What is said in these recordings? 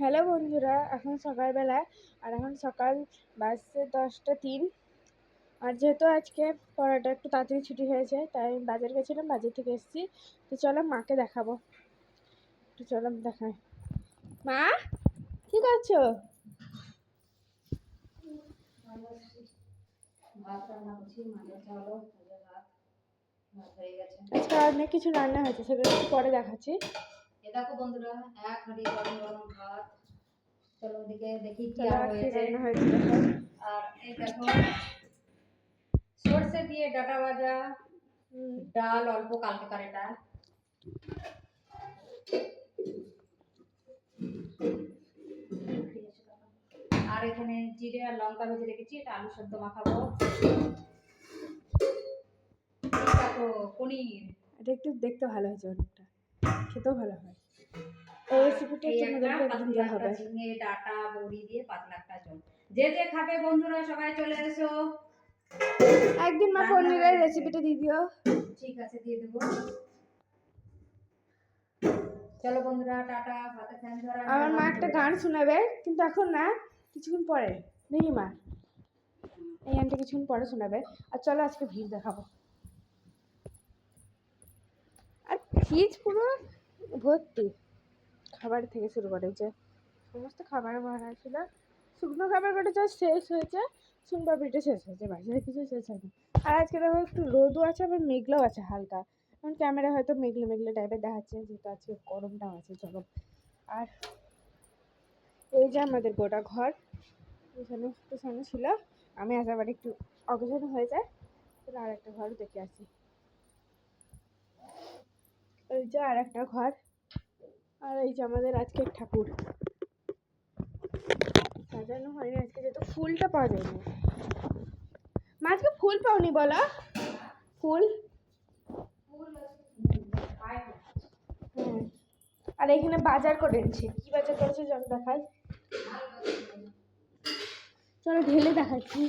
Hello বন্ধুরা, এখন সকালবেলা আর এখন সকাল বাজছে 10টা 3। আর যেহেতু আজকে পড়াটা একটু তাড়াতাড়ি ছুটি হয়েছে তাই আমি বাজার গেছিলাম, বাজার থেকে এসেছি। তো চলো মাকে দেখাবো, একটু চলো দেখাই। মা কি করছো? আজকে অনেক কিছু রান্না হয়েছে, সেগুলো একটু পরে দেখাচ্ছি। দেখো বন্ধুরা, এক হাঁড়ি গরম গরম ভাত। চলো ওদিকে দেখি কি চলো আর আর কি হয়েছে। রান্না হয়েছে দেখো। আর এই দেখো সরষে দিয়ে ডাটা ভাজা, ডাল অল্প কালকেকার এটা, আর এখানে জিরে আর লঙ্কা ভেজে রেখেছি, এটা আলু সেদ্ধ মাখাবো। দেখো পনির, এটা একটু দেখতে ভালো হয়েছে, অনেকটা খেতেও ভালো হয়। এই রেসিপিটা তোমাদেরকে একদিন দেওয়া হবে। ঝিঙে ডাটা বড়ি দিয়ে পাতলা একটা ঝোল। যে যে খাবে বন্ধুরা সবাই চলে এসো। একদিন মা পনিরের রেসিপিটা দিয়ে দিও। ঠিক আছে, দিয়ে দেবো। চলো বন্ধুরা, টাটা। ভাতে ফ্যান ধরা। আমার মা একটা গান শোনাবে, কিন্তু এখন না, কিছুক্ষণ পরে। দেখি মা, এই গানটা কিছুক্ষণ পরে শোনাবে। আর চলো আজকে ভিড় দেখাবো। আর ফ্রিজ পুরো ভর্তি, খাবার থেকে শুরু করে যে সমস্ত খাবার বানা ছিল। শুকনো খাবার কটা যা শেষ হয়েছে, সোনপাপড়িটা শেষ হয়েছে, বাজারে কিছু শেষ হয়নি। আর আজকে দেখো একটু রোদও আছে, আবার মেঘলাও আছে হালকা। এখন ক্যামেরা হয়তো মেঘলে মেঘলে টাইপের দেখাচ্ছে, যেহেতু আজকে গরমটাও আছে চরম। আর এই যে আমাদের গোটা ঘর, এখানে একটু সামনে ছিল, আমি আসাবার একটু অকেশন হয়ে যায়, তাহলে আর একটা ঘর দেখে আসি। এই যে আর একটা ঘর, আর এই যে আমাদের আজকের ঠাকুর সাজানো হয়নি আজকে, যেহেতু ফুলটা পাওয়া যায়নি। মা আজকে ফুল পাওনি বলো? ফুল হ্যাঁ। আর এখানে বাজার করে এনেছি, কি বাজার করেছে চলো দেখাই। চলো ঢেলে দেখাচ্ছি।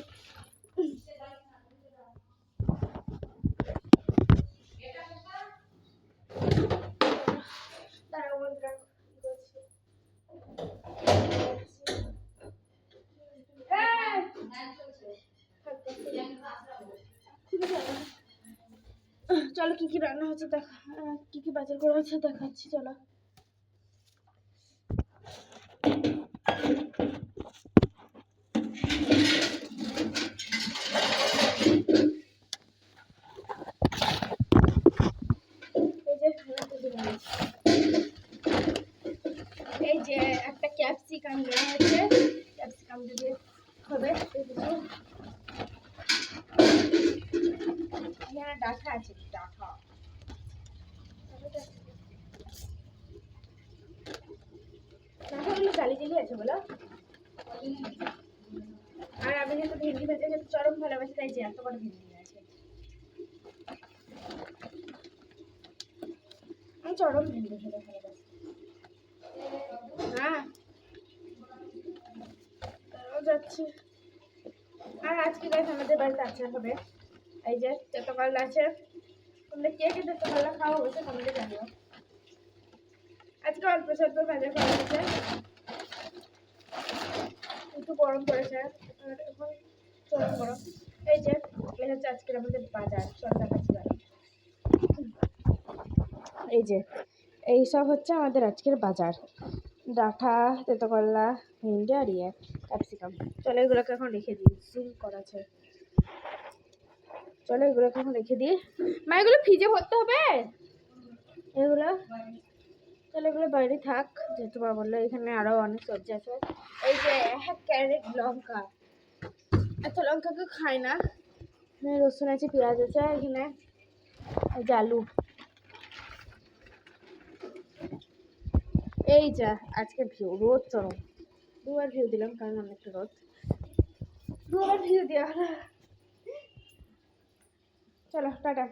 চলো কি কি রান্না হচ্ছে দেখা, কি কি বাজার করা হচ্ছে দেখাচ্ছি চলো। এই যে একটা ক্যাপসিকাম নেওয়া হচ্ছে, ক্যাপসিকাম দিয়ে হবে। এখানে ডাঁটা আছে, ডাঁটা ডাঁটাগুলো জালি জালি আছে বলো। আর আমি যেহেতু ভেন্ডি ভাজা খেতে চরম ভালোবাসি, তাই যে এত বড় ভেন্ডি আছে, আমি চরম ভেন্ডি খেতে ভালোবাসি। হ্যাঁ যাচ্ছি। আর আজকে গাছ আমাদের বাড়িতে আচার হবে। এই যে তেতকাল আছে, তোমরা কে কে তেতকালটা খাওয়া হয়েছে কমেন্টে জানিও। আজকে অল্প স্বল্প ভাজা করা হয়েছে, একটু গরম পড়েছে, আর এখন চরম গরম। এই যে এই হচ্ছে আজকের আমাদের বাজার, চল দেখাচ্ছি। এই যে এই সব হচ্ছে আমাদের আজকের বাজার, ডাঁটা, তেতকল্লা, ভেন্ডি আর ক্যাপসিকাম। চলো এগুলোকে এখন রেখে দিই, জুম করা আছে। চলো এগুলোকে এখন রেখে দিই। মা এগুলো ফ্রিজে ভরতে হবে এগুলো। চলো এগুলো বাইরে থাক, যেহেতু মা বললো। এখানে আরো অনেক সবজি আছে। এই যে 1 ক্যারেট লঙ্কা, এত লঙ্কা কেউ খায় না। এখানে রসুন আছে, পেঁয়াজ আছে, এখানে এই যে আলু। এই যা আজকে ভিউ, রোদ চরম। দুবার ভিউ দিলাম কারণ অনেকটা রোদ, দুবার ভিউ দেওয়া। চলো টাটা।